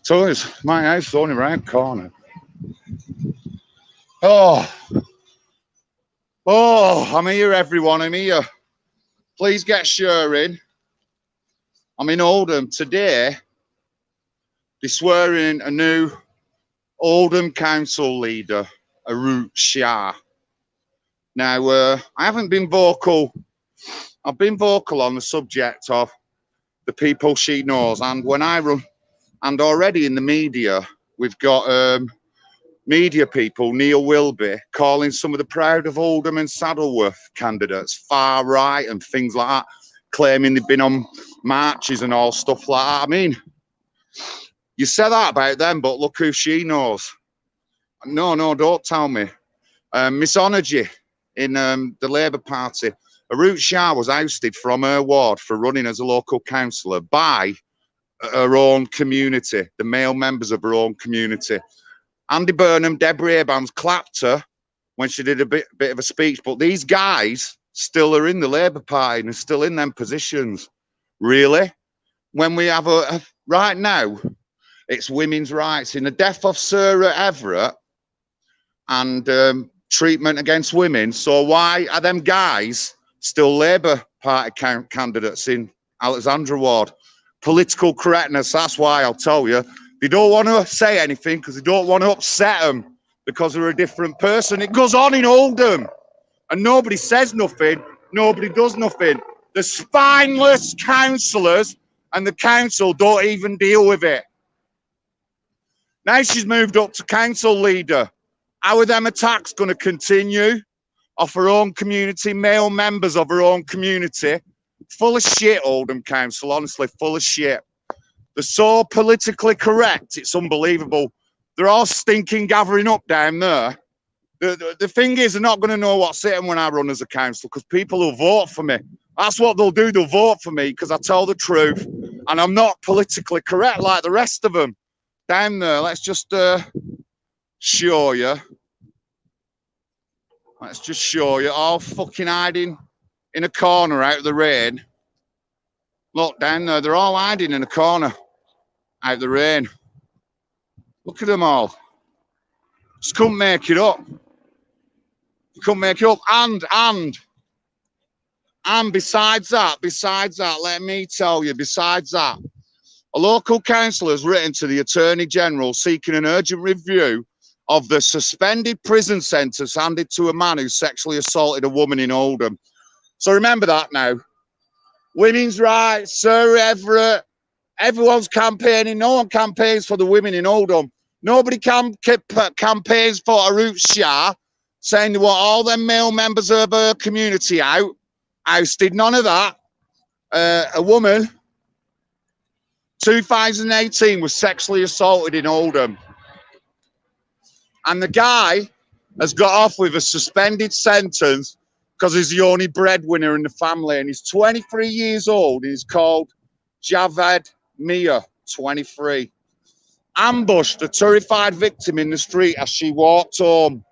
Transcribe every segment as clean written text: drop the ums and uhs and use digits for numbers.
So it's my house only round corner. Oh, I'm here, everyone. I'm here. Please get sharing. I'm in Oldham today. They're swearing a new Oldham council leader, Arooj Shah. Now, I haven't been vocal. I've been vocal on the subject of the people she knows, and when I run, and already in the media, we've got media people, Neil Wilby, calling some of the proud of Oldham and Saddleworth candidates far right and things like that, claiming they've been on marches and all stuff like that. I mean, you said that about them, but look who she knows. No, don't tell me. Miss Onergy in the Labour Party. Arooj Shah was ousted from her ward for running as a local councillor by her own community, the male members of her own community. Andy Burnham, Deborah Abrams clapped her when she did a bit of a speech, but these guys still are in the Labour Party and are still in them positions. Really? When we have right now, it's women's rights. In the death of Sarah Everett and treatment against women, so why are them guys still Labour Party candidates in Alexandra Ward? Political correctness, that's why. I'll tell you. They don't want to say anything because they don't want to upset them because they're a different person. It goes on in Oldham and nobody says nothing, nobody does nothing. The spineless councillors and the council don't even deal with it. Now she's moved up to council leader. How are them attacks going to continue off her own community, male members of her own community? Full of shit, Oldham Council, honestly, full of shit. They're so politically correct, it's unbelievable. They're all stinking gathering up down there. The thing is, they're not going to know what's hitting when I run as a council because people will vote for me. That's what they'll do, they'll vote for me because I tell the truth and I'm not politically correct like the rest of them. Down there, let's just show you. Let's just show you, all fucking hiding in a corner out of the rain. Look down there, they're all hiding in a corner out of the rain. Look at them all. Just couldn't make it up. Couldn't make it up. And besides that, let me tell you, besides that, a local councillor has written to the Attorney General seeking an urgent review of the suspended prison sentence handed to a man who sexually assaulted a woman in Oldham. So remember that now. Women's rights, Sir Everett, everyone's campaigning. No one campaigns for the women in Oldham. Nobody campaigns for Arooj Shah, saying they want all them male members of her community out. Ousted, none of that. A woman, 2018, was sexually assaulted in Oldham. And the guy has got off with a suspended sentence because he's the only breadwinner in the family, and he's 23 years old. He's called Javed Mia, 23. Ambushed a terrified victim in the street as she walked home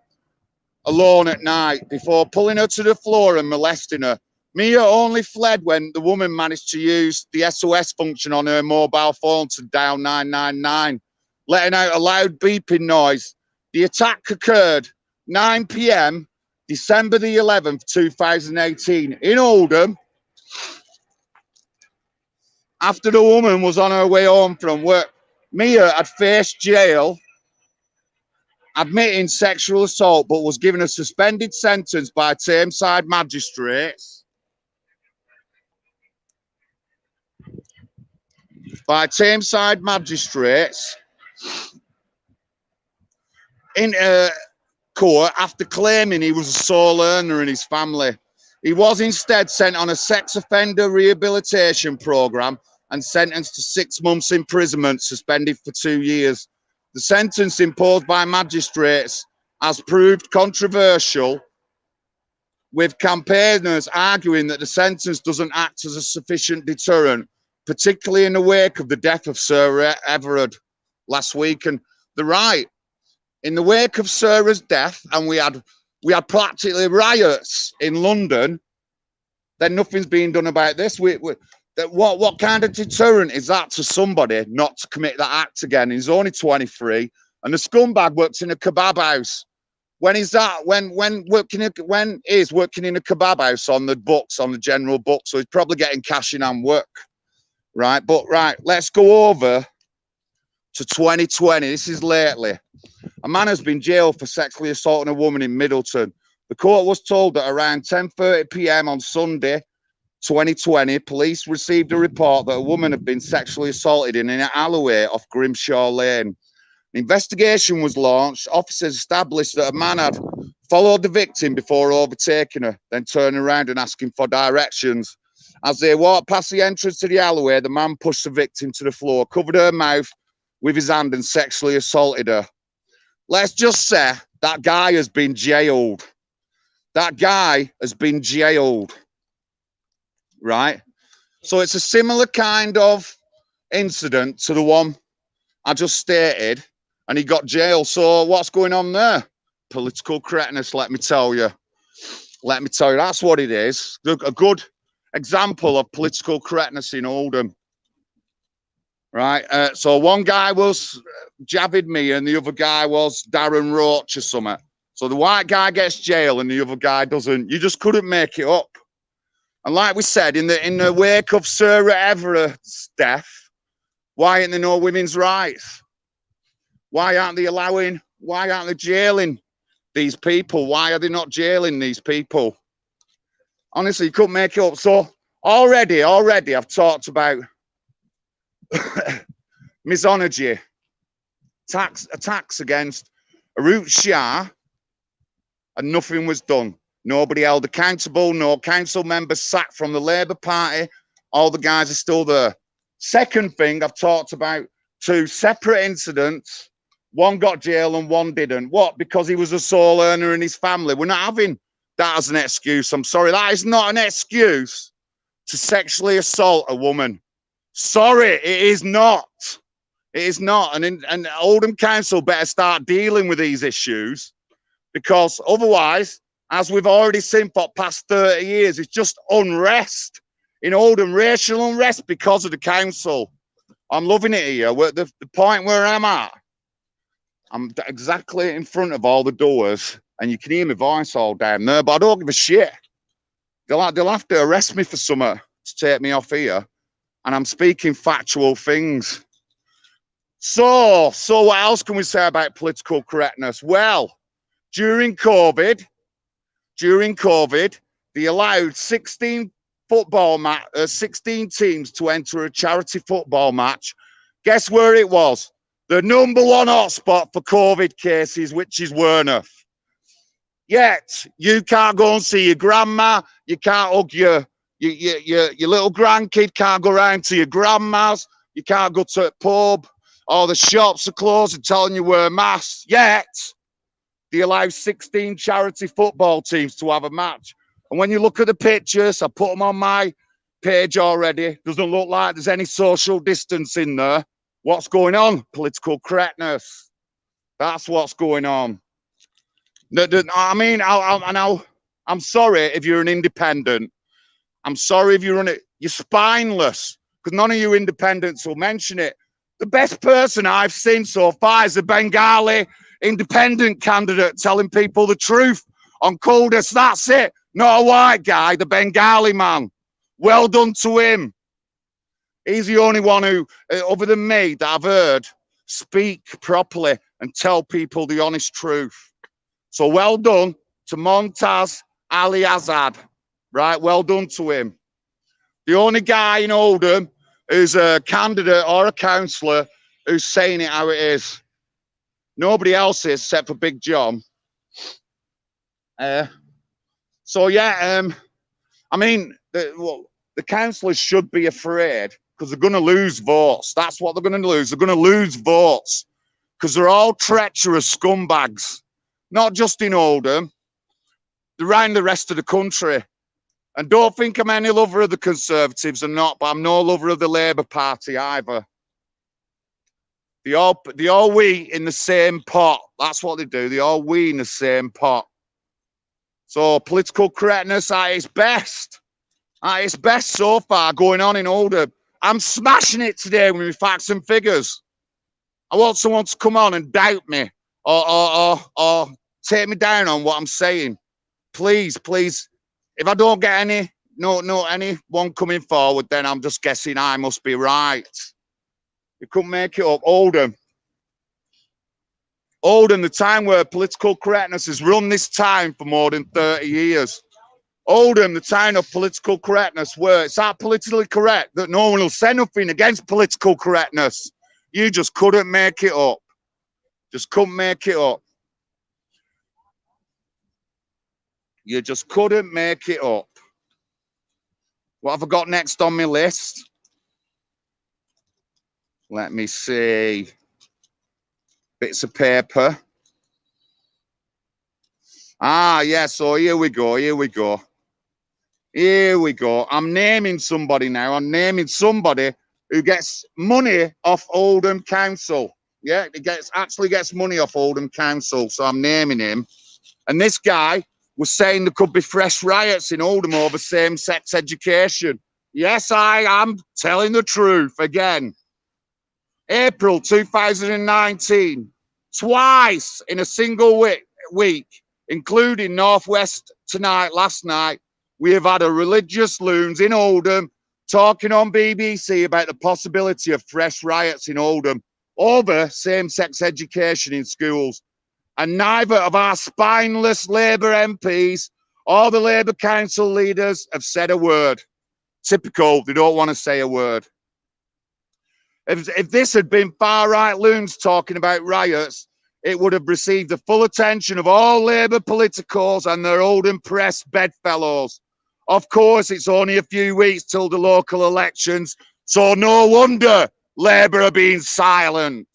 alone at night before pulling her to the floor and molesting her. Mia only fled when the woman managed to use the SOS function on her mobile phone to dial 999, letting out a loud beeping noise. The attack occurred 9 p.m. December the 11th, 2018 in Oldham, after the woman was on her way home from work. Mia had faced jail, admitting sexual assault, but was given a suspended sentence by Tameside magistrates. In court after claiming he was a sole earner in his family. He was instead sent on a sex offender rehabilitation program and sentenced to 6 months imprisonment, suspended for 2 years. The sentence imposed by magistrates has proved controversial, with campaigners arguing that the sentence doesn't act as a sufficient deterrent, particularly in the wake of the death of Sarah Everard last week. And they're right. In the wake of Sarah's death, and we had practically riots in London, then nothing's being done about this. What kind of deterrent is that to somebody not to commit that act again? He's only 23, and the scumbag works in a kebab house. When is that? When is working in a kebab house on the books, on the general book? So he's probably getting cash in hand work, right? But right, let's go over to 2020. This is lately. A man has been jailed for sexually assaulting a woman in Middleton. The court was told that around 10:30 p.m. on Sunday, 2020, police received a report that a woman had been sexually assaulted in an alleyway off Grimshaw Lane. An investigation was launched. Officers established that a man had followed the victim before overtaking her, then turning around and asking for directions. As they walked past the entrance to the alleyway, the man pushed the victim to the floor, covered her mouth with his hand and sexually assaulted her. Let's just say that guy has been jailed. That guy has been jailed, right? So it's a similar kind of incident to the one I just stated, and he got jailed. So what's going on there? Political correctness, let me tell you. Let me tell you, that's what it is. A good example of political correctness in Oldham. Right, so one guy was Javid Me and the other guy was Darren Roach or something. So the white guy gets jail and the other guy doesn't. You just couldn't make it up. And like we said, in the wake of Sarah Everard's death, why ain't there no women's rights? Why aren't they jailing these people? Why are they not jailing these people? Honestly, you couldn't make it up. So already I've talked about misogyny, attacks against Arooj Shah, and nothing was done. Nobody held accountable, no council members sacked from the Labour Party. All the guys are still there. Second thing, I've talked about two separate incidents. One got jailed and one didn't. What? Because he was a sole earner in his family. We're not having that as an excuse. I'm sorry, that is not an excuse to sexually assault a woman. Sorry, it is not. It is not. And Oldham Council better start dealing with these issues, because otherwise, as we've already seen for the past 30 years, it's just unrest in Oldham, racial unrest because of the council. I'm loving it here. The point where I'm at, I'm exactly in front of all the doors, and you can hear my voice all down there, but I don't give a shit. They'll have to arrest me for something to take me off here. And I'm speaking factual things. So what else can we say about political correctness? Well, during COVID, they allowed 16 teams to enter a charity football match. Guess where it was? The #1 hotspot for COVID cases, which is Wearmouth. Yet you can't go and see your grandma. You can't hug your little grandkid, can't go round to your grandma's. You can't go to a pub. All the shops are closed and telling you wear masks. Yet they allow 16 charity football teams to have a match. And when you look at the pictures, I put them on my page already. Doesn't look like there's any social distance in there. What's going on? Political correctness. That's what's going on. I mean, I'm sorry if you're an independent. I'm sorry if you're spineless, because none of you independents will mention it. The best person I've seen so far is a Bengali independent candidate telling people the truth on coldest. That's it. Not a white guy, the Bengali man. Well done to him. He's the only one who, other than me, that I've heard speak properly and tell people the honest truth. So well done to Montaz Ali Azad. Right, well done to him. The only guy in Oldham who's a candidate or a councillor who's saying it how it is. Nobody else is, except for Big John. So yeah, I mean, the councillors should be afraid, because they're going to lose votes. That's what they're going to lose. They're going to lose votes because they're all treacherous scumbags, not just in Oldham, they're around the rest of the country. And don't think I'm any lover of the Conservatives or not, but I'm no lover of the Labour Party either. They all we in the same pot. That's what they do. They all we in the same pot. So political correctness at its best. At its best so far going on in Oldham. I'm smashing it today with my facts and figures. I want someone to come on and doubt me or take me down on what I'm saying. Please, please. If I don't get anyone coming forward, then I'm just guessing I must be right. You couldn't make it up. Oldham, the time where political correctness has run this town for more than 30 years. Oldham, the town of political correctness, where it's that politically correct that no one will say nothing against political correctness. You just couldn't make it up. Just couldn't make it up. You just couldn't make it up. What have I got next on my list? Let me see. Bits of paper. Ah, yeah, so here we go. I'm naming somebody now. I'm naming somebody who gets money off Oldham Council. Yeah, he actually gets money off Oldham Council, so I'm naming him. And this guy was saying there could be fresh riots in Oldham over same-sex education. Yes, I am telling the truth again. April 2019, twice in a single week, including Northwest tonight, last night, we have had a religious loons in Oldham talking on BBC about the possibility of fresh riots in Oldham over same-sex education in schools. And neither of our spineless Labour MPs or the Labour Council leaders have said a word. Typical, they don't want to say a word. If this had been far-right loons talking about riots, it would have received the full attention of all Labour politicals and their Oldham press bedfellows. Of course, it's only a few weeks till the local elections, so no wonder Labour are being silent.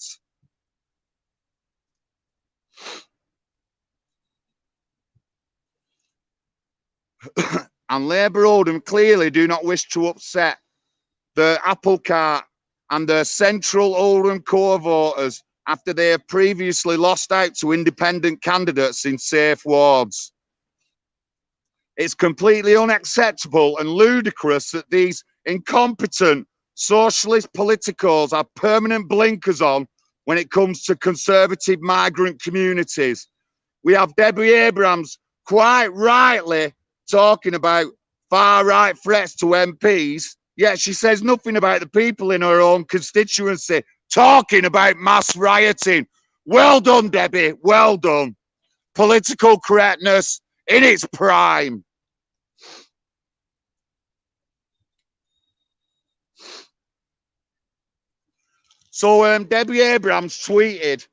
And Labour Oldham clearly do not wish to upset the apple cart and the central Oldham core voters after they have previously lost out to independent candidates in safe wards. It's completely unacceptable and ludicrous that these incompetent socialist politicals have permanent blinkers on when it comes to conservative migrant communities. We have Debbie Abrams quite rightly talking about far-right threats to MPs, yet she says nothing about the people in her own constituency talking about mass rioting. Well done, Debbie, well done. Political correctness in its prime. So Debbie Abrams tweeted,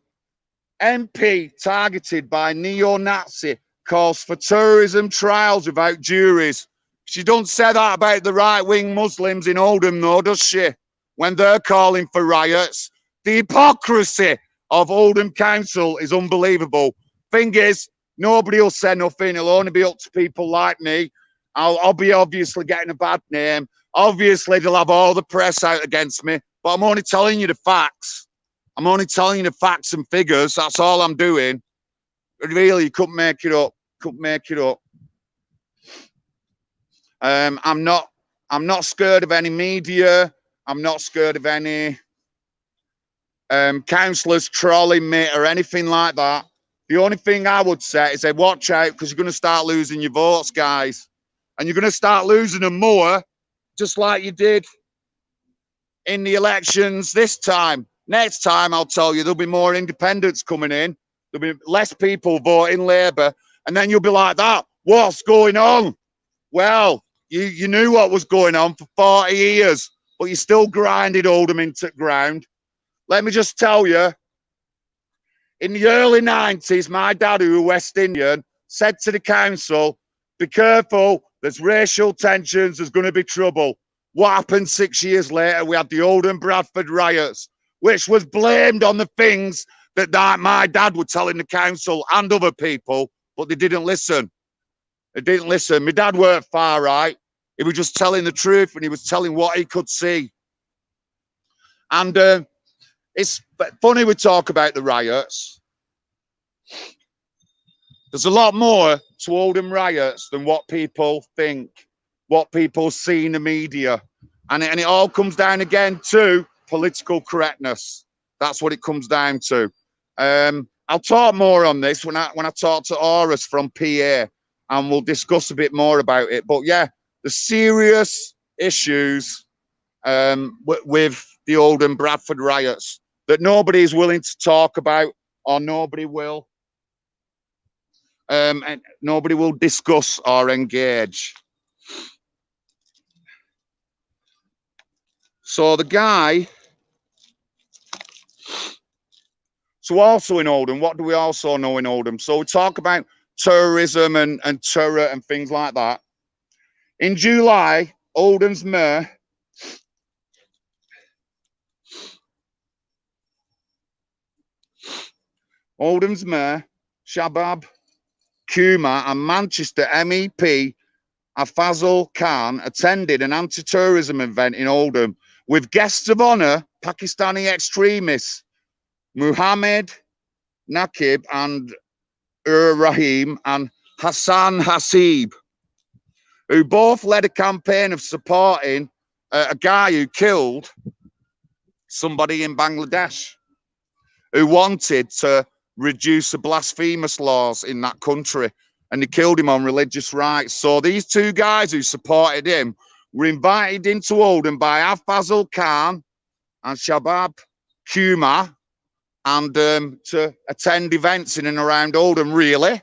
MP targeted by neo-Nazi calls for terrorism trials without juries. She don't say that about the right-wing Muslims in Oldham, though, does she? When they're calling for riots. The hypocrisy of Oldham Council is unbelievable. Thing is, nobody will say nothing. It'll only be up to people like me. I'll be obviously getting a bad name. Obviously, they'll have all the press out against me. But I'm only telling you the facts. I'm only telling you the facts and figures. That's all I'm doing. Really, you couldn't make it up. Couldn't make it up. I'm not scared of any media. I'm not scared of any councillors trolling me or anything like that. The only thing I would say is, watch out, because you're going to start losing your votes, guys. And you're going to start losing them more, just like you did in the elections this time. Next time, I'll tell you, there'll be more independents coming in. There'll be less people voting Labour. And then you'll be like that. What's going on? Well, you knew what was going on for 40 years, but you still grinded Oldham into the ground. Let me just tell you, in the early 90s, my dad, who was West Indian, said to the council, be careful, there's racial tensions, there's going to be trouble. What happened 6 years later? We had the Oldham Bradford riots, which was blamed on the things that my dad was telling the council and other people, but they didn't listen. He didn't listen. My dad weren't far right. He was just telling the truth, and he was telling what he could see. And it's funny we talk about the riots. There's a lot more to Oldham riots than what people think, what people see in the media. And it all comes down again to political correctness. That's what it comes down to. I'll talk more on this when I talk to Arooj from PA, and we'll discuss a bit more about it. But yeah, the serious issues with the Oldham Bradford riots that nobody is willing to talk about, or nobody will. And nobody will discuss or engage. So the guy, so also in Oldham, what do we also know in Oldham? So we talk about terrorism and terror and things like that. In July, Oldham's mayor, Shabab Kumar, and Manchester MEP Fazal Khan attended an anti-terrorism event in Oldham with guests of honour, Pakistani extremists Muhammad Naqib and Rahim and Hassan Hasib, who both led a campaign of supporting a guy who killed somebody in Bangladesh, who wanted to reduce the blasphemous laws in that country, and they killed him on religious rights. So these two guys who supported him were invited into Oldham by Fazal Khan and Shabab Kumar, and to attend events in and around Oldham. Really?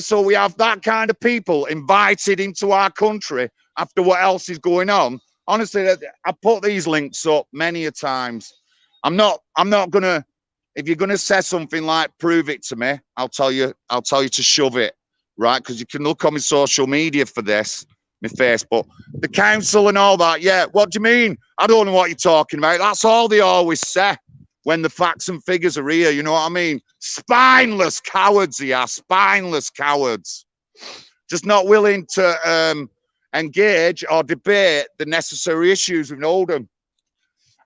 So we have that kind of people invited into our country after what else is going on. Honestly, I put these links up many a times. I'm not gonna, if you're gonna say something like prove it to me, I'll tell you to shove it, right? Because you can look on my social media for this, my Facebook, the council and all that. Yeah, what do you mean? I don't know what you're talking about. That's all they always say when the facts and figures are here, you know what I mean? Spineless cowards, spineless cowards. Just not willing to engage or debate the necessary issues with Oldham.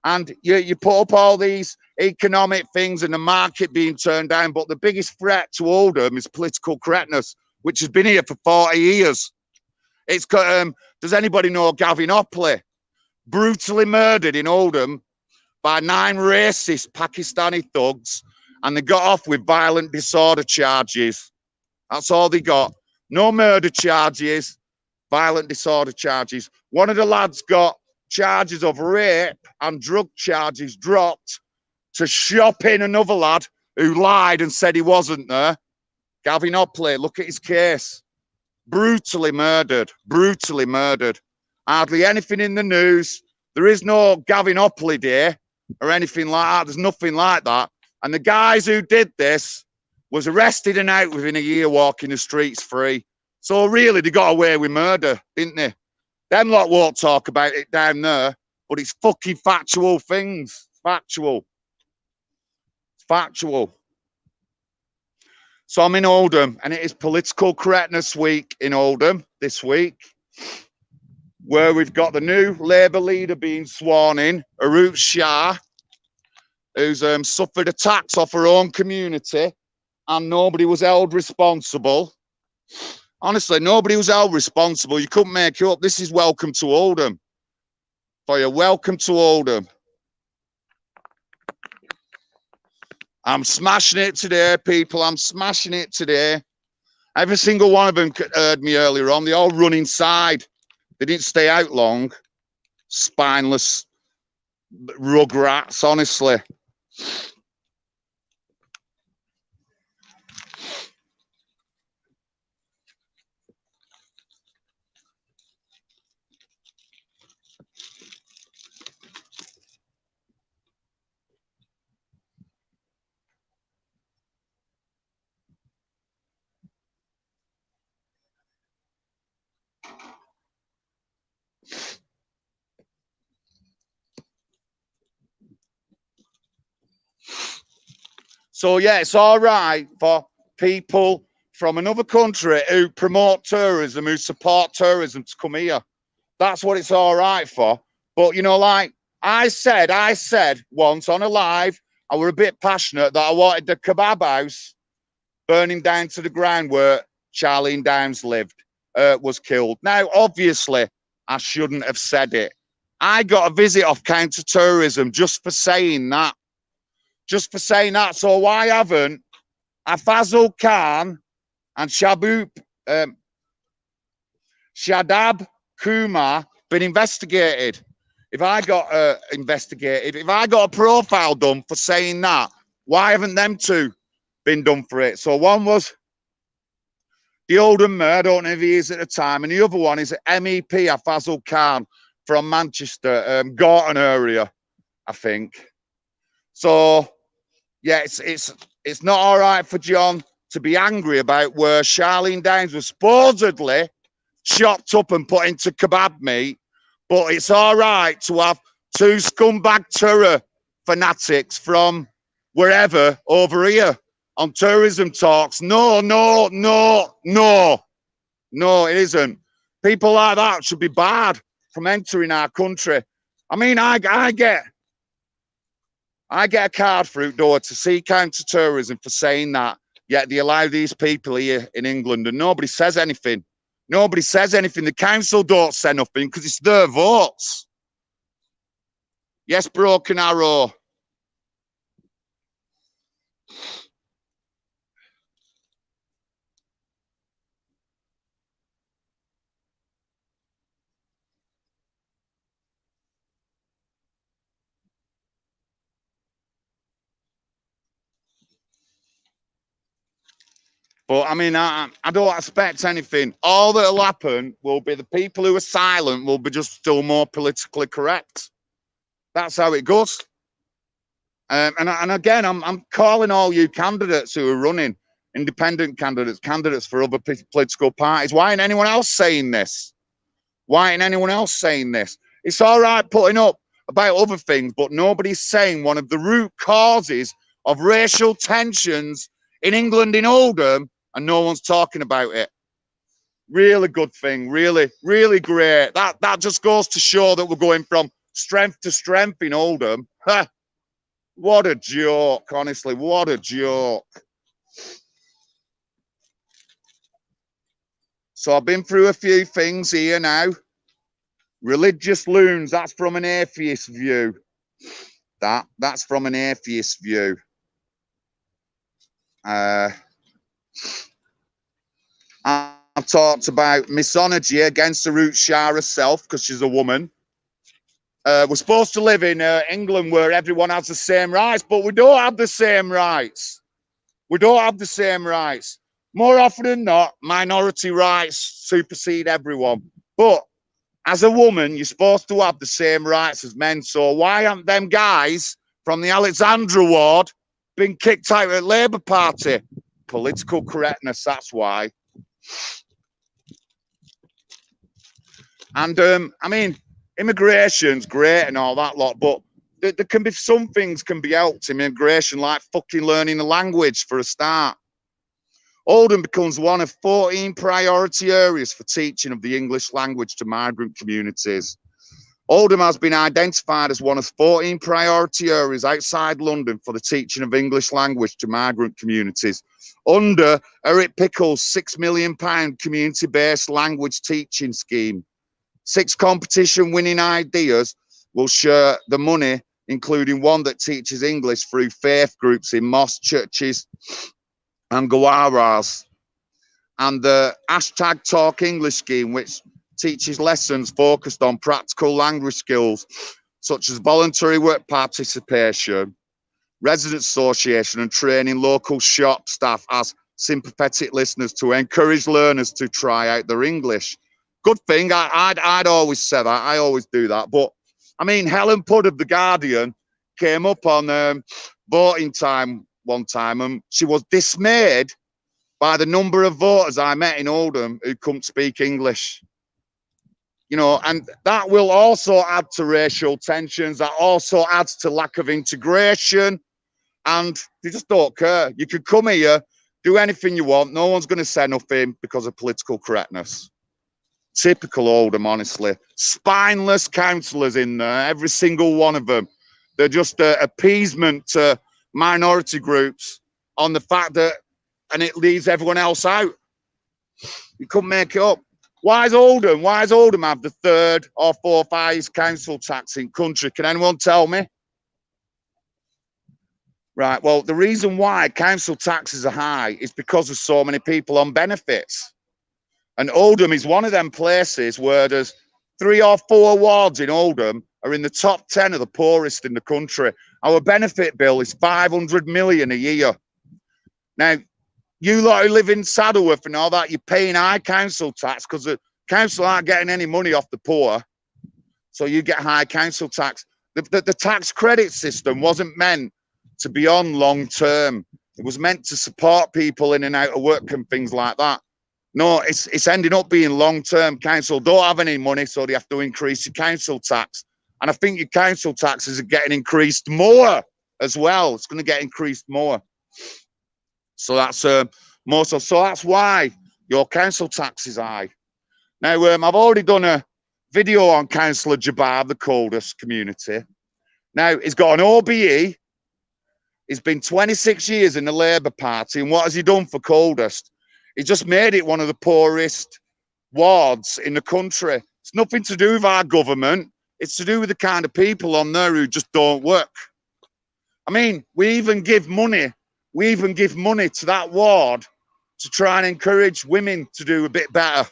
And you put up all these economic things and the market being turned down, but the biggest threat to Oldham is political correctness, which has been here for 40 years. It's does anybody know Gavin Opley? Brutally murdered in Oldham by 9 racist Pakistani thugs, and they got off with violent disorder charges. That's all they got. No murder charges, violent disorder charges. One of the lads got charges of rape and drug charges dropped to shop in another lad who lied and said he wasn't there. Gavin Opley, look at his case. Brutally murdered, brutally murdered. Hardly anything in the news. There is no Gavin Opley Day or anything like that. There's nothing like that. And the guys who did this was arrested and out within a year, walking the streets free. So really, they got away with murder, didn't they? Them lot won't talk about it down there, but it's fucking factual things. Factual. It's factual. So I'm in Oldham, and it is Political Correctness Week in Oldham this week, where we've got the new Labour leader being sworn in, Arooj Shah, who's suffered attacks off her own community, and nobody was held responsible. Honestly, nobody was held responsible. You couldn't make it up. This is welcome to Oldham. For you, welcome to Oldham. I'm smashing it today, people. I'm smashing it today. Every single one of them heard me earlier on. They all run inside. They didn't stay out long. Spineless rugrats, honestly. So yeah, it's all right for people from another country who promote tourism, who support tourism to come here. That's what it's all right for. But, you know, like I said once on a live, I were a bit passionate that I wanted the kebab house burning down to the ground where Charlene Downs lived, was killed. Now, obviously, I shouldn't have said it. I got a visit off counter-tourism just for saying that. Just for saying that. So why haven't Afazal Khan and Shadab Kumar been investigated? If I got investigated, if I got a profile done for saying that, why haven't them two been done for it? So one was the Oldham Mayor, I don't know if he is at the time, and the other one is MEP Afazal Khan from Manchester, Gorton area, I think. So yeah, it's not all right for John to be angry about where Charlene Downs was supposedly chopped up and put into kebab meat, but it's all right to have two scumbag terror fanatics from wherever over here on tourism talks. No, it isn't. People like that should be barred from entering our country. I mean, I get a card through door to see counter-tourism for saying that, yet they allow these people here in England and nobody says anything. Nobody says anything. The council don't say nothing because it's their votes. Yes, Broken Arrow. But I mean, I don't expect anything. All that'll happen will be the people who are silent will be just still more politically correct. That's how it goes. And again, I'm calling all you candidates who are running, independent candidates for other political parties. Why ain't anyone else saying this? Why ain't anyone else saying this? It's all right putting up about other things, but nobody's saying one of the root causes of racial tensions in England in Oldham, and no one's talking about it. Really good thing, really, really great. That just goes to show that we're going from strength to strength in Oldham. Ha! What a joke, honestly, what a joke. So I've been through a few things here now. Religious loons, that's from an atheist view. That's from an atheist view. I've talked about misogyny against Arooj Shah herself because she's a woman. We're supposed to live in England where everyone has the same rights, but we don't have the same rights. We don't have the same rights. More often than not, minority rights supersede everyone. But as a woman, you're supposed to have the same rights as men. So why aren't them guys from the Alexandra ward been kicked out of the Labour Party? Political correctness, that's why. And I mean, immigration's great and all that lot, but there can be some things can be helped in immigration, like fucking learning the language for a start. Oldham becomes one of 14 priority areas for teaching of the English language to migrant communities. Oldham has been identified as one of 14 priority areas outside London for the teaching of English language to migrant communities under Eric Pickle's £6 million community-based language teaching scheme. 6 competition-winning ideas will share the money, including one that teaches English through faith groups in mosques, churches, and gawaras, and the #Talk English scheme, which teaches lessons focused on practical language skills such as voluntary work participation, resident association, and training local shop staff as sympathetic listeners to encourage learners to try out their English. Good thing. I'd always say that. I always do that. But I mean, Helen Pudd of The Guardian came up on voting time one time, and she was dismayed by the number of voters I met in Oldham who couldn't speak English. You know, and that will also add to racial tensions. That also adds to lack of integration, and they just don't care. You could come here, Do anything you want. No one's going to say nothing because of political correctness. Typical Oldham, honestly. Spineless councillors in there, every single one of them. They're just appeasement to minority groups on the fact that, and it leaves everyone else out. You couldn't make it up. Why is Oldham have the third or fourth highest council tax in country? Can anyone tell me? Right, well, the reason why council taxes are high is because there's so many people on benefits. And Oldham is one of them places where there's 3 or 4 wards in Oldham are in the top 10 of the poorest in the country. Our benefit bill is 500 million a year. Now, you lot who live in Saddleworth and all that, you're paying high council tax because the council aren't getting any money off the poor. So you get high council tax. The tax credit system wasn't meant to be on long term. It was meant to support people in and out of work and things like that. No, it's ending up being long term. Council don't have any money, so they have to increase your council tax. And I think your council taxes are getting increased more as well. It's going to get increased more. So that's more so. So that's why your council tax is high. Now, I've already done a video on Councillor Jabbar, the coldest community. Now, he's got an OBE. He's been 26 years in the Labour Party, and what has he done for coldest? He just made it one of the poorest wards in the country. It's nothing to do with our government. It's to do with the kind of people on there who just don't work. I mean, we even give money to that ward to try and encourage women to do a bit better.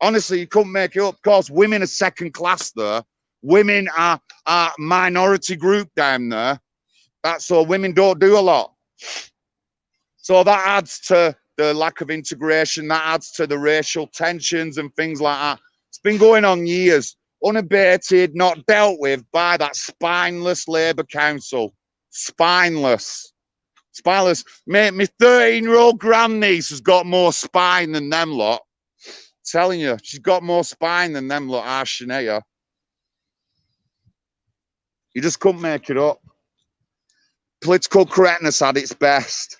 Honestly, you couldn't make it up. Of course, women are second class there. Women are a minority group down there. That's so women don't do a lot. So that adds to the lack of integration. That adds to the racial tensions and things like that. It's been going on years, unabated, not dealt with by that spineless Labour Council. Spineless. Spineless. Mate, my 13-year-old grandniece has got more spine than them lot. I'm telling you, she's got more spine than them lot, our Shania. You just couldn't make it up. Political correctness at its best.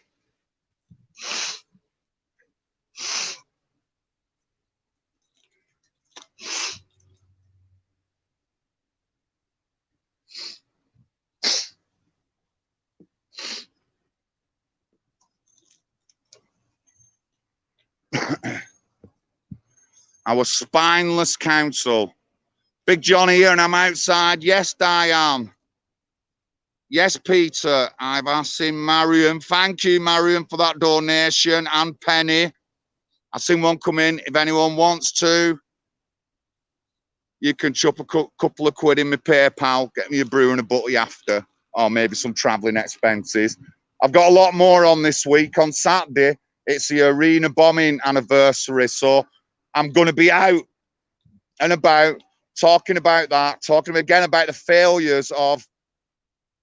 Our spineless council. Big John here and I'm outside. Yes, Diane. Yes, Peter. I've asked him, Marion. Thank you, Marion, for that donation. And Penny. I've seen one come in. If anyone wants to, you can chuck a couple of quid in my PayPal. Get me a brew and a butty after. Or maybe some travelling expenses. I've got a lot more on this week. On Saturday, it's the arena bombing anniversary. So I'm going to be out and about talking about that, talking again about the failures of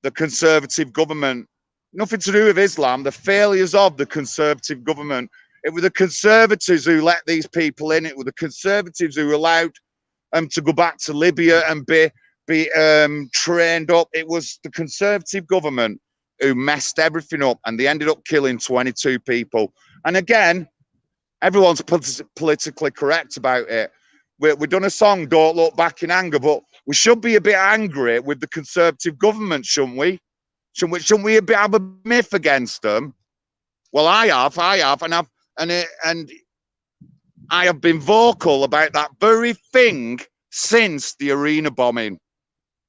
the Conservative government. Nothing to do with Islam, the failures of the Conservative government. It were the Conservatives who let these people in. It were the Conservatives who allowed them to go back to Libya and be trained up. It was the Conservative government who messed everything up, and they ended up killing 22 people. And again, everyone's politically correct about it. We've done a song, Don't Look Back in Anger, but we should be a bit angry with the Conservative government, shouldn't we? Shouldn't we have a myth against them? Well, I have, and I have been vocal about that very thing since the arena bombing,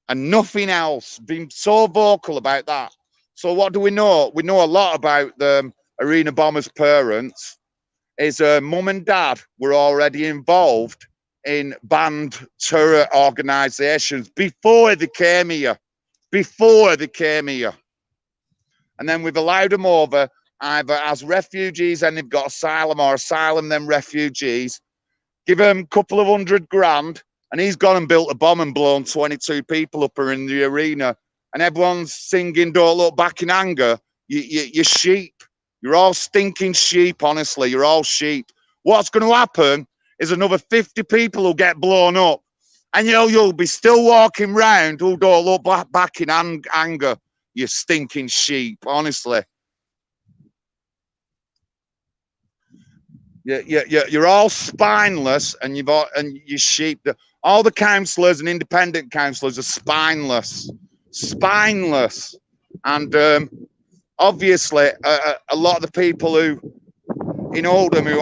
and nothing else. Been so vocal about that. So what do we know? We know a lot about the arena bombers' parents. His mum and dad were already involved in banned terror organisations before they came here. And then we've allowed them over either as refugees and they've got asylum, or asylum them refugees. Give them a couple of $100,000 and he's gone and built a bomb and blown 22 people up in the arena. And everyone's singing Don't Look Back in Anger. You're sheep. You're all stinking sheep, honestly. You're all sheep. What's going to happen is another 50 people will get blown up. And you'll be still walking round who don't look back in anger. You stinking sheep, honestly. You're all spineless, and you sheep. All the councillors and independent councillors are spineless, and obviously a lot of the people who in Oldham who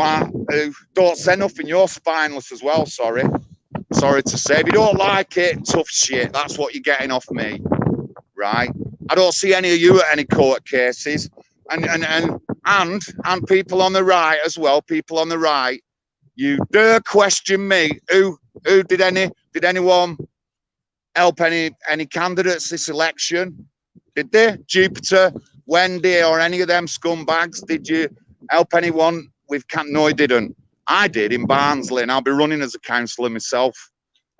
don't say nothing, you're spineless as well. Sorry to say. If you don't like it, tough shit. That's what you're getting off me, right? I don't see any of you at any court cases, and people on the right as well. People on the right, you dare question me? Who did anyone help any candidates this election? Did they? Jupiter, Wendy, or any of them scumbags? Did you help anyone with No, I didn't. I did in Barnsley, and I'll be running as a councillor myself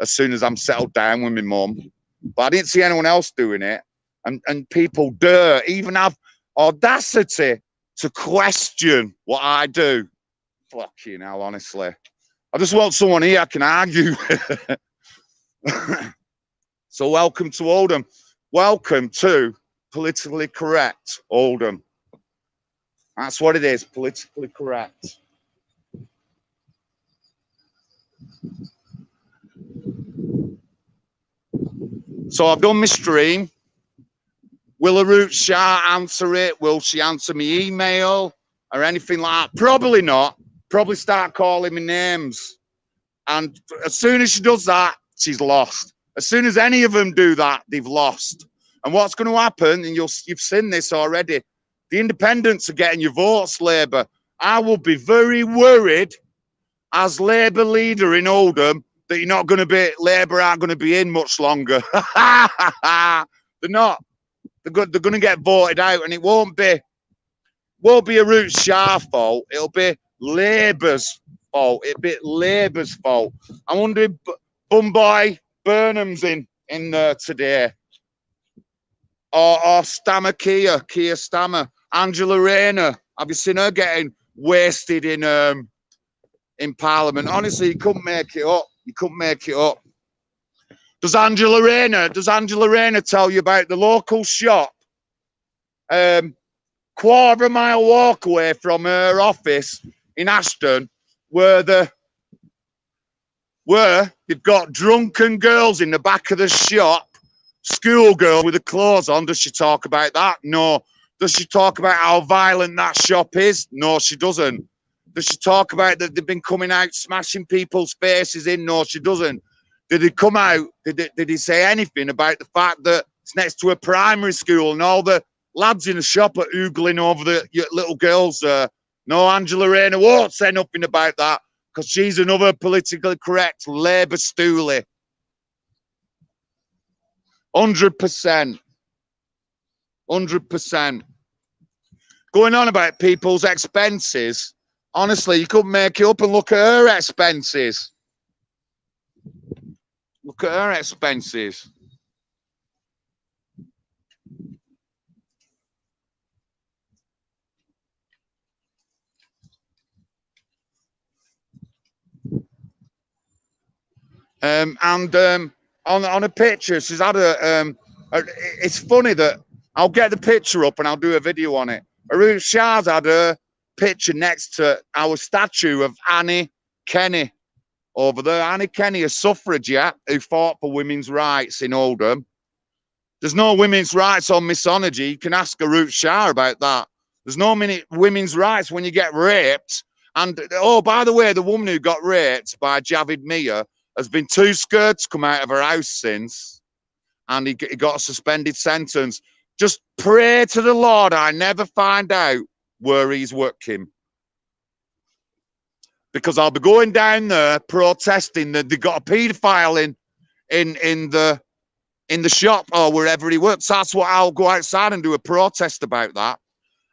as soon as I'm settled down with my mum. But I didn't see anyone else doing it. And people dare even have audacity to question what I do. Fucking hell, honestly. I just want someone here I can argue with. So welcome to Oldham. Welcome to Politically Correct Oldham. That's what it is, politically correct. So I've done my stream. Will Arooj Shah answer it? Will she answer me email or anything like that? Probably not. Probably start calling me names. And as soon as she does that, she's lost. As soon as any of them do that, they've lost. And what's going to happen, and you've seen this already, the independents are getting your votes, Labour. I will be very worried as Labour leader in Oldham that you're not going to be, Labour aren't going to be in much longer. They're not. They're going to get voted out, and it won't be Arooj Shah's fault. It'll be Labour's fault. It'll be Labour's fault. I wonder if Bumboy Burnham's in there today. Or Stammer Kia Stammer. Angela Rayner. Have you seen her getting wasted in Parliament? Honestly, you couldn't make it up. You couldn't make it up. Does Angela Rayner tell you about the local shop? Quarter of a mile walk away from her office in Ashton, where you've got drunken girls in the back of the shop, schoolgirl with the clothes on. Does she talk about that? No. Does she talk about how violent that shop is? No, she doesn't. Does she talk about that they've been coming out smashing people's faces in? No, she doesn't. Did he come out? Did he say anything about the fact that it's next to a primary school and all the lads in the shop are oogling over the little girls? No, Angela Rayner won't say nothing about that because she's another politically correct Labour stoolie. 100%. 100%. Going on about people's expenses. Honestly, you couldn't make it up, and look at her expenses. Look at her expenses. On a picture, she's had it's funny that I'll get the picture up and I'll do a video on it. Arooj Shah's had a picture next to our statue of Annie Kenny over there. Annie Kenny, a suffragette who fought for women's rights in Oldham. There's no women's rights on misogyny. You can ask Arooj Shah about that. There's no women's rights when you get raped. And, oh, by the way, the woman who got raped by Javid Mia has been too scared to come out of her house since. And he got a suspended sentence. Just pray to the Lord I never find out where he's working. Because I'll be going down there protesting that they got a paedophile in the shop or wherever he works. That's what I'll go outside and do a protest about that.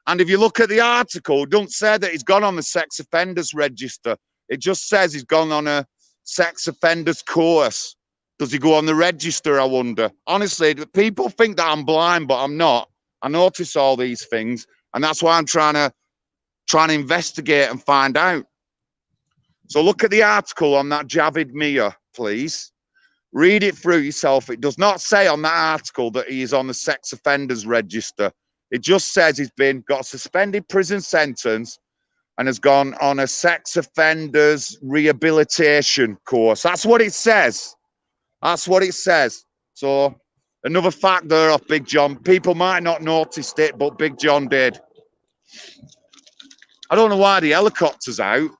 And if you look at the article, it doesn't say that he's gone on the sex offenders register. It just says he's gone on a sex offenders course. Does he go on the register, I wonder? Honestly, people think that I'm blind, but I'm not. I notice all these things, and that's why I'm trying to investigate and find out. So look at the article on that Javid Mia, please. Read it through yourself. It does not say on that article that he is on the sex offenders register. It just says he's got a suspended prison sentence and has gone on a sex offenders rehabilitation course. That's what it says. That's what it says. So another fact there of Big John. People might not noticed it, but Big John did. I don't know why the helicopter's out.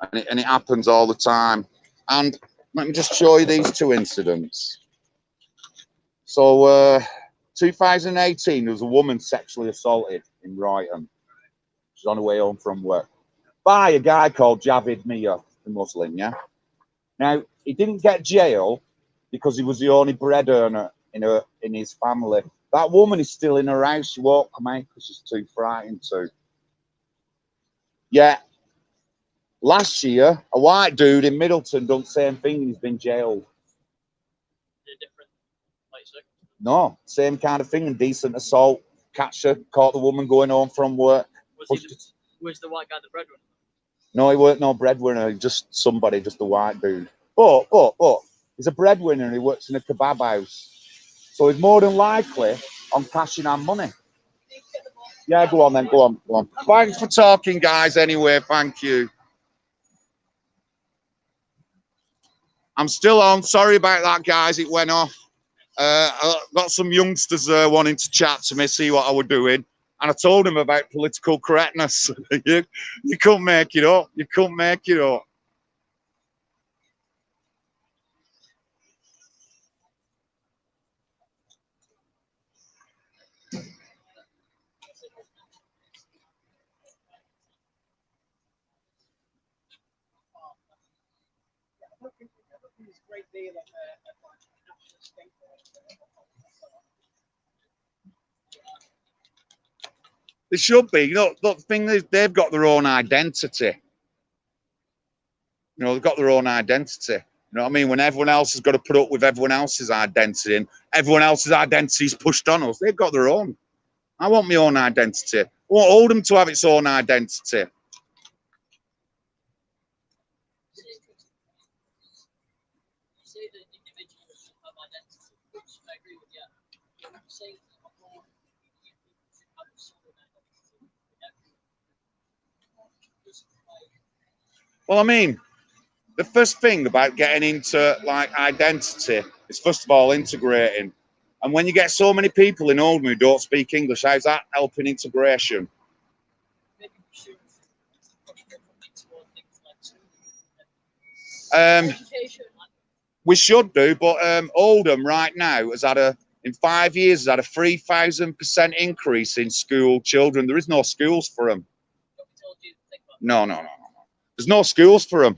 and it happens all the time. And let me just show you these two incidents. So 2018, there was a woman sexually assaulted in Brighton. She's on her way home from work by a guy called Javid Mia, a Muslim, yeah? Now, he didn't get jail because he was the only bread earner in his family. That woman is still in her house. She won't come out because she's too frightened to. Yeah. Last year, a white dude in Middleton done the same thing and he's been jailed. No, same kind of thing, indecent assault. Catch her, caught the woman going home from work. Was the white guy the breadwinner? No, he weren't no breadwinner, just somebody, just a white dude. But he's a breadwinner and he works in a kebab house. So he's more than likely on cashing our money. Yeah, go on then, go on. Thanks for talking, guys, anyway, thank you. I'm still on, sorry about that, guys, it went off. I got some youngsters there wanting to chat to me, see what I was doing. And I told them about political correctness. you couldn't make it up. You couldn't make it up. They should be. You know, the thing is, they've got their own identity. You know, they've got their own identity. You know what I mean? When everyone else has got to put up with everyone else's identity and everyone else's identity is pushed on us, they've got their own. I want my own identity. I want Oldham to have its own identity. Well, I mean, the first thing about getting into like identity is first of all integrating. And when you get so many people in Oldham who don't speak English, how's that helping integration? We should do, but Oldham right now has had in 5 years, has had a 3,000% increase in school children. There is no schools for them. No. There's no schools for them.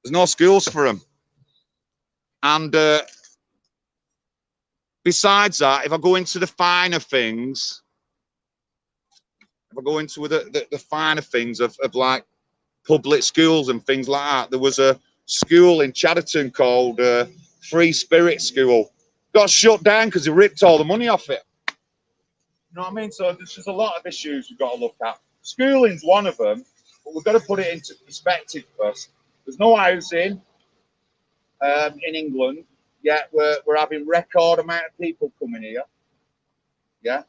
There's no schools for them. And besides that, if I go into the finer things, if I go into the finer things of like public schools and things like that, there was a school in Chadderton called Free Spirit School. Got shut down because they ripped all the money off it. You know what I mean? So there's just a lot of issues we've got to look at. Schooling's one of them, but we've got to put it into perspective first. There's no housing in England, yet we're having record amount of people coming here. Yeah,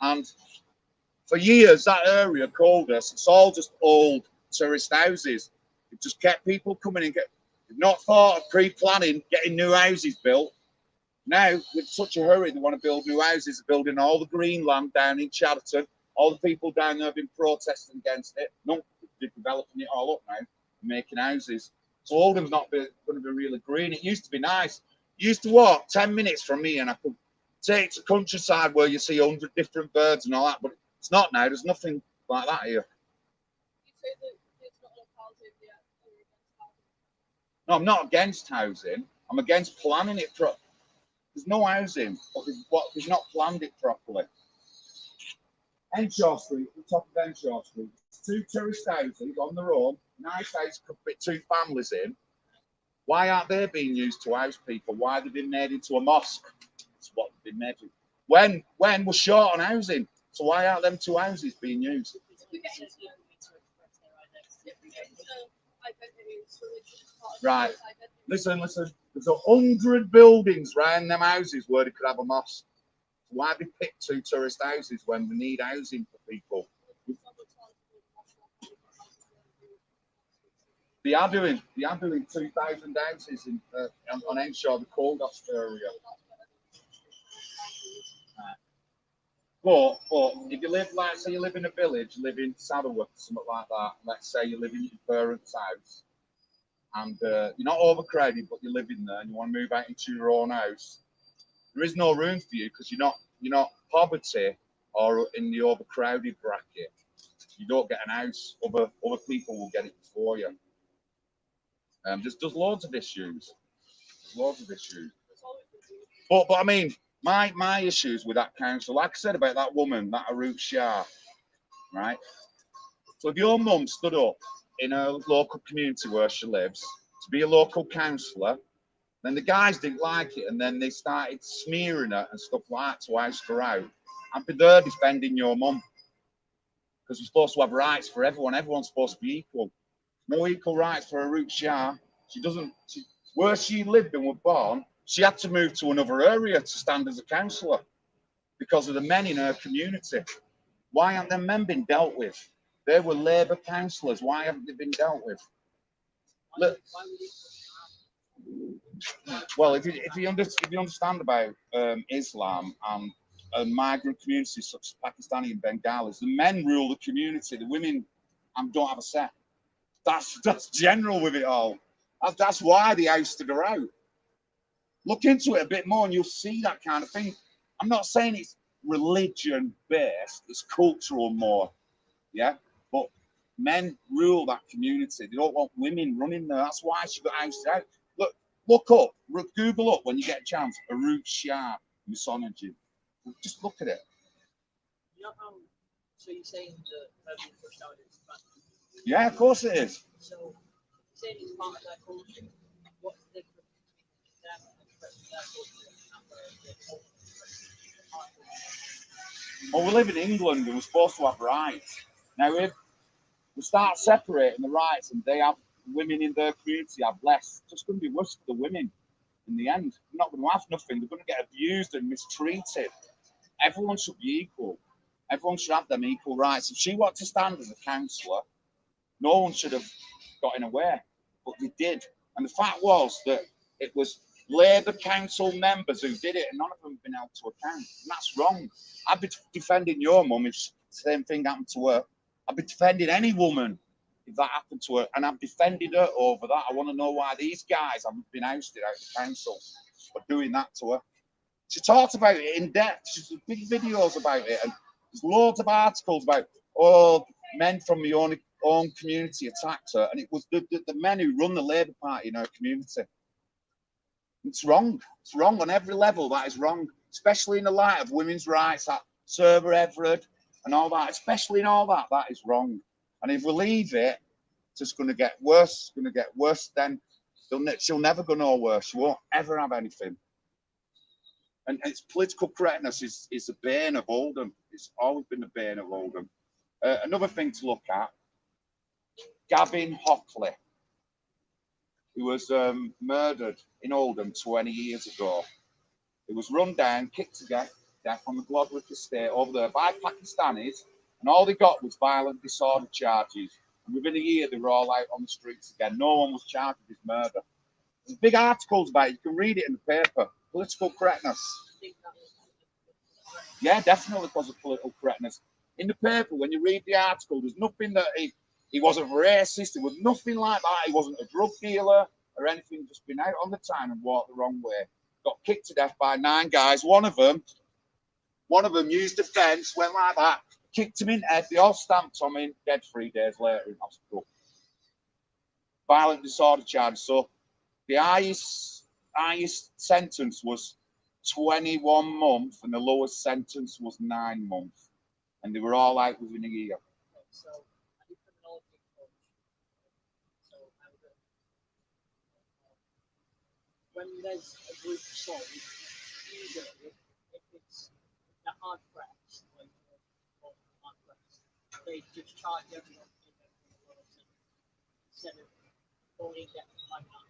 and for years that area called us. It's all just old tourist houses. It just kept people coming in. They've not thought of pre-planning getting new houses built. Now, with such a hurry, they want to build new houses, building all the green land down in Chadderton. All the people down there have been protesting against it. No, they're developing it all up now, making houses. So Oldham's not going to be really green. It used to be nice. You used to walk 10 minutes from me and I could take to countryside where you see 100 different birds and all that, but it's not now. There's nothing like that here. No, I'm not against housing. I'm against planning it properly. There's no housing, but we've not planned it properly. Henshaw Street, the top of Henshaw Street, 2 tourist houses on their own. Nice house could fit 2 families in. Why aren't they being used to house people? Why have they been made into a mosque? That's what they've been made to. When we're short on housing, so why aren't them 2 houses being used? Right. Listen. There's 100 buildings around them houses where they could have a mosque. Why they pick 2 tourist houses when they need housing for people? They are doing 2,000 houses on Henshaw, the Coldhurst area. But if you live, like, say you live in a village, live in Saddleworth, something like that. Let's say you live in your parents' house, and you're not overcrowded, but you're living there, and you want to move out into your own house. There is no room for you because you're not poverty or in the overcrowded bracket. You don't get an house. Other people will get it before you. There's loads of issues. There's loads of issues. But I mean, my issues with that council, like I said about that woman, that Arooj Shah, right? So if your mum stood up in a local community where she lives to be a local councillor, then the guys didn't like it, and then they started smearing her and stuff like that to oust her out. I'd be there defending your mum because we're supposed to have rights for everyone. Everyone's supposed to be equal. No equal rights for Arooj Shah. She doesn't. Where she lived and was born, she had to move to another area to stand as a councillor because of the men in her community. Why haven't them men been dealt with? They were Labour councillors. Why haven't they been dealt with? Look, well, if you understand about Islam and migrant communities such as Pakistani and Bengalis, the men rule the community. The women don't have a say. That's general with it all. That's why they ousted her out. Look into it a bit more, and you'll see that kind of thing. I'm not saying it's religion based; it's cultural more. Yeah, but men rule that community. They don't want women running there. That's why she got ousted out. Look up, Google up when you get a chance. Arooj Shah misogyny. Just look at it. You know how, so you're saying that her being pushed out is bad? Yeah, of course it is. So, saying it's part of their culture, what's the difference between them expressing their culture and where Well, we live in England and we're supposed to have rights. Now, if we start separating the rights and they have women in their community have less, it's just going to be worse for the women in the end. They're not going to have nothing. They're going to get abused and mistreated. Everyone should be equal. Everyone should have them equal rights. If she wanted to stand as a councillor, no one should have got in her way, but they did. And the fact was that it was Labour council members who did it, and none of them have been held to account. And that's wrong. I'd be defending your mum if the same thing happened to her. I'd be defending any woman if that happened to her, and I've defended her over that. I want to know why these guys haven't been ousted out of the council for doing that to her. She talked about it in depth. She's done big videos about it, and there's loads of articles about men from the own community attacked her, and it was the men who run the Labour Party in her community. It's wrong. It's wrong on every level. That is wrong, especially in the light of women's rights, that Server Everard and all that. Especially in all that, that is wrong. And if we leave it, it's just going to get worse. It's going to get worse. Then she'll never go nowhere. She won't ever have anything. And its political correctness is the bane of Oldham. It's always been the bane of Oldham. Another thing to look at, Gavin Hockley, who was murdered in Oldham 20 years ago. He was run down, kicked to death on the Glodwick estate over there by Pakistanis, and all they got was violent disorder charges. And within a year, they were all out on the streets again. No one was charged with his murder. There's big articles about it. You can read it in the paper. Political correctness. Yeah, definitely because of political correctness. In the paper, when you read the article, there's nothing that he wasn't racist. There was nothing like that. He wasn't a drug dealer or anything. Just been out on the town and walked the wrong way. Got kicked to death by 9 guys. One of them used a fence, went like that, kicked him in the head. They all stamped on him. Dead 3 days later in hospital. Violent disorder charge. So the highest sentence was 21 months, and the lowest sentence was 9 months, and they were all out within a year. So, when there's a group of souls, usually, if it's the hard press, or hard press, they just charge everyone in the world instead of going in depth like that.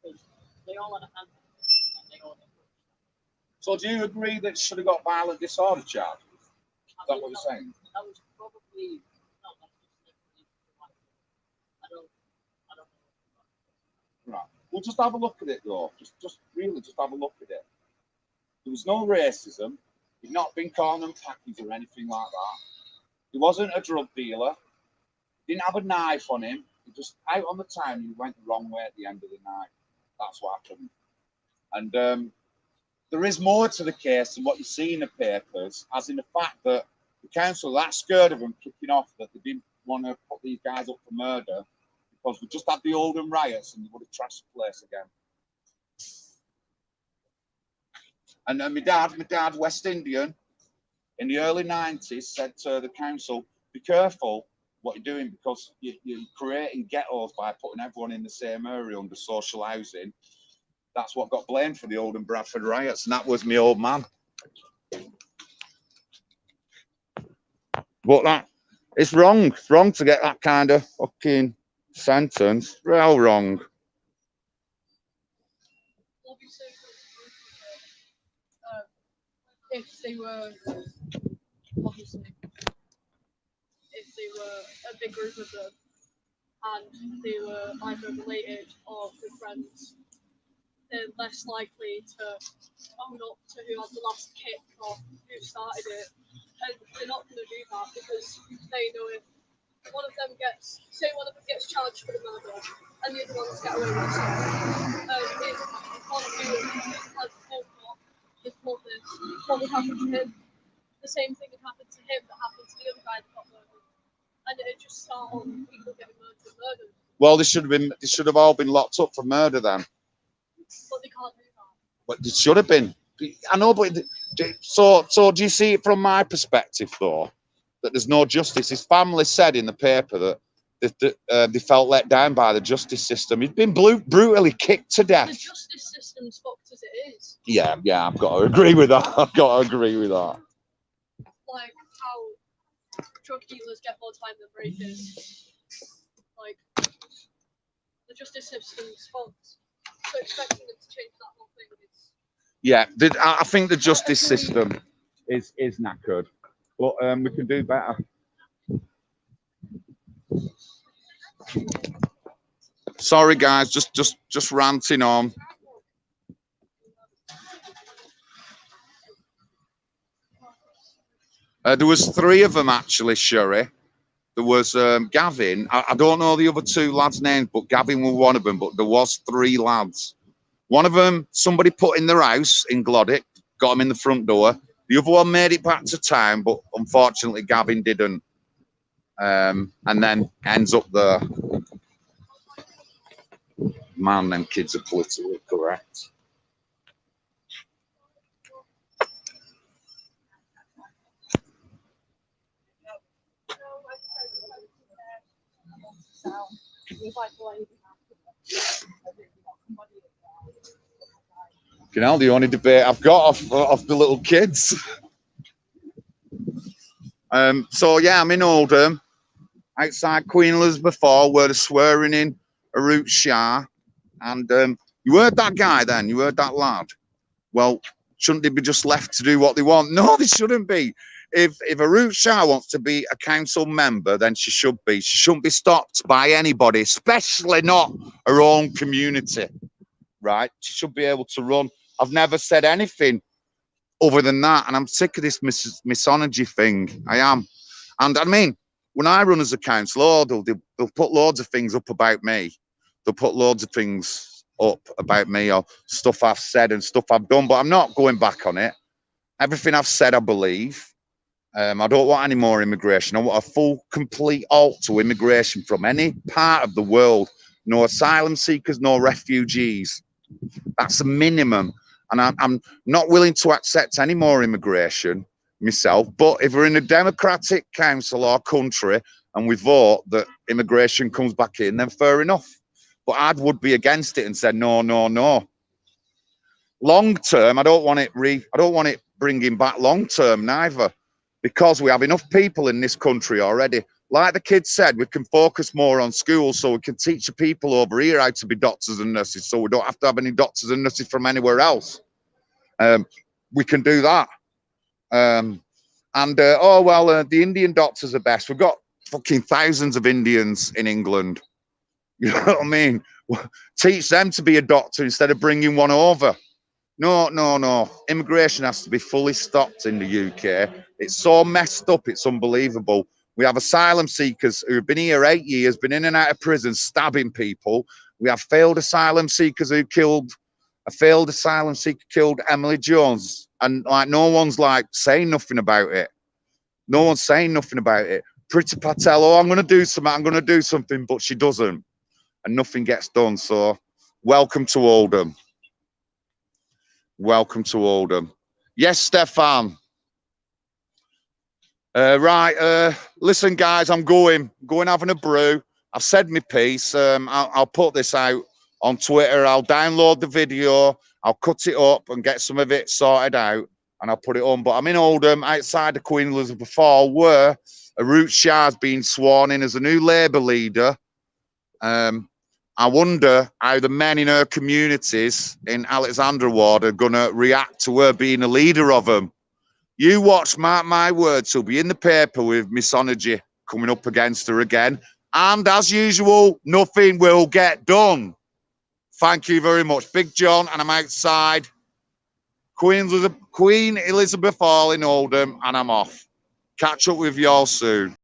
Because they all had a hand and they all get pushed. So do you agree that should have got violent disorder charges? Is that what you're saying? That was probably no, that's just I don't know. Right. We'll just have a look at it though. Just really just have a look at it. There was no racism. He'd not been caught on packies or anything like that. He wasn't a drug dealer. He didn't have a knife on him. He just out on the town. He went the wrong way at the end of the night. That's what happened. And there is more to the case than what you see in the papers, as in the fact that the council are that scared of them kicking off that they didn't want to put these guys up for murder, because we just had the Oldham riots and they would have trashed the place again. And my dad, West Indian, in the early 90s said to the council, be careful what you're doing, because you're creating ghettos by putting everyone in the same area under social housing. That's what got blamed for the Oldham Bradford riots, and that was my old man. But it's wrong. It's wrong to get that kind of fucking sentence. Real wrong. Obviously, if they were a big group of them and they were either related or good friends, they're less likely to own up to who had the last kick or who started it. And they're not going to do that because they know if one of them gets charged for the murder and the other ones get away with something, if one of you has caught his mothers, what would happen to him? The same thing would happen to him that happened to the other guy that got murdered. And it would just start on people getting murdered. Well, they should have all been locked up for murder then. But they can't do that. But it should have been. I know, but so do you see it from my perspective though, that there's no justice? His family said in the paper that they felt let down by the justice system. He'd been brutally kicked to death. The justice system's fucked as it is. Yeah, I've got to agree with that. I've got to agree with that. Like how drug dealers get more time than breakers. Like the justice system's fucked. So expecting them to change that whole thing is. Yeah, I think the justice system is knackered, but we can do better. Sorry, guys, just ranting on. There was 3 of them actually, Sherry. There was Gavin. I don't know the other 2 lads' names, but Gavin was one of them. But there was 3 lads. One of them, somebody put in their house in Glodick, got him in the front door. The other one made it back to town, but unfortunately Gavin didn't. And then ends up there. Man, them kids are politically correct. You know, the only debate I've got off the little kids. So yeah, I'm in Oldham, outside Queen Elizabeth Hall, where they're swearing in Arooj Shah. And you heard that guy then, you heard that lad. Well, shouldn't they be just left to do what they want? No, they shouldn't be. If Arooj Shah wants to be a council member, then she should be. She shouldn't be stopped by anybody, especially not her own community, right? She should be able to run. I've never said anything other than that, and I'm sick of this misogyny thing. I am. And I mean, when I run as a councillor, they'll put loads of things up about me. They'll put loads of things up about me or stuff I've said and stuff I've done, but I'm not going back on it. Everything I've said, I believe. I don't want any more immigration. I want a full, complete halt to immigration from any part of the world. No asylum seekers, no refugees. That's a minimum. And I'm not willing to accept any more immigration myself. But if we're in a democratic council or country and we vote that immigration comes back in, then fair enough. But I would be against it and say no, no, no. Long term, I don't want it bringing back long term neither, because we have enough people in this country already. Like the kids said, we can focus more on schools so we can teach the people over here how to be doctors and nurses, so we don't have to have any doctors and nurses from anywhere else. We can do that. The Indian doctors are best. We've got fucking thousands of Indians in England. You know what I mean? Teach them to be a doctor instead of bringing one over. No, no, no. Immigration has to be fully stopped in the UK. It's so messed up, it's unbelievable. We have asylum seekers who've been here 8 years, been in and out of prison, stabbing people. We have failed asylum seekers who killed, a failed asylum seeker killed Emily Jones. And like no one's like saying nothing about it. No one's saying nothing about it. Priti Patel, oh, I'm going to do something, but she doesn't. And nothing gets done. So welcome to Oldham. Welcome to Oldham. Yes, Stefan. Right. Listen, guys, I'm going having a brew. I've said my piece. I'll put this out on Twitter. I'll download the video. I'll cut it up and get some of it sorted out, and I'll put it on. But I'm in Oldham, outside the Queen Elizabeth Hall, where Arooj Shah has been sworn in as a new Labour leader. I wonder how the men in her communities in Alexandra Ward are going to react to her being a leader of them. You watch, mark my words, she'll be in the paper with misogyny coming up against her again. And as usual, nothing will get done. Thank you very much. Big John, and I'm outside Queen Elizabeth Hall in Oldham, and I'm off. Catch up with you all soon.